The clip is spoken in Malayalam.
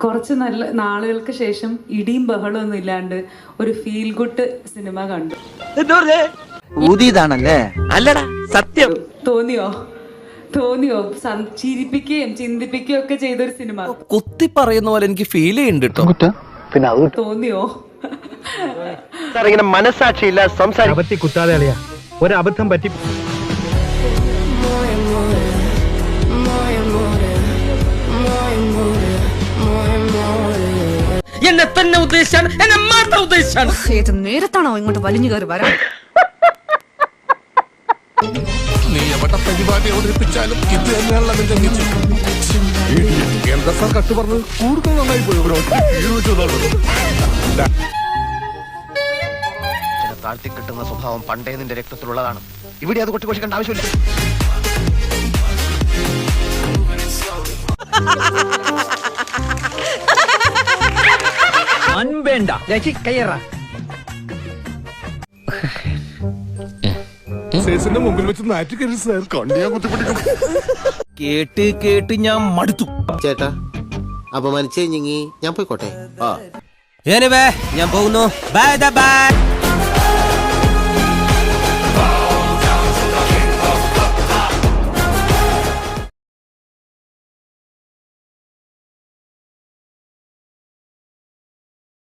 കുറച്ച് നല്ല നാളുകൾക്ക് ശേഷം ഇടിയും ബഹളമൊന്നും ഇല്ലാണ്ട് ഒരു ഫീൽ ഗുഡ് സിനിമ കണ്ടു. ഊതിയതാണല്ലേ? അല്ലടാ, സത്യം. തോന്നിയോ? ചിരിപ്പിക്കുകയും ചിന്തിപ്പിക്കുകയും ഒക്കെ ചെയ്തൊരു സിനിമ. കുത്തി പറയുന്ന പോലെ എനിക്ക് ഫീൽ ചെയ്യുന്നുണ്ട്. പിന്നെ തോന്നിയോ? ഇങ്ങനെ മനസാക്ഷിയില്ല സംസാരിക്കും. കുത്താതെ അളിയാ, ഒരു അബദ്ധം പറ്റി. എന്നെ തന്നെ ഉദ്ദേശിച്ചാണ്, എന്നെ മാത്രം ഉദ്ദേശിച്ചാണ്. ഏത് നേരത്താണോ ഇങ്ങോട്ട് വലിഞ്ഞു കയറി വരാൻ? നീ എവിടെ പരിപാടി അവതരിപ്പിച്ചാലും ഇത് തന്നെയാണല്ലോ നിന്റെ നീതി. എന്താ സാർ കട്ട് പറഞ്ഞത്? കൂടുതൽ നന്നായി പോയി. താഴ്ത്തി കിട്ടുന്ന സ്വഭാവം പണ്ടേ നിന്റെ രക്തത്തിലുള്ളതാണ്. ഇവിടെ അത് കൊട്ടിക്കൊഷിക്കേണ്ട ആവശ്യമില്ല. അൻവേണ്ട കയ്യറ സേസിന്റെ മുമ്പിൽ വെച്ച് നാറ്റിക്കരുത് സാർ. കണ്ടിയാ കുത്തിപ്പിടിക്കും. കേട്ട് കേട്ട് ഞാൻ മടുത്തു. ചേട്ടാ, അപമാനിച്ചേ ഞാൻ പോയിക്കോട്ടെ. ഞാൻ പോകുന്നു. ബൈ.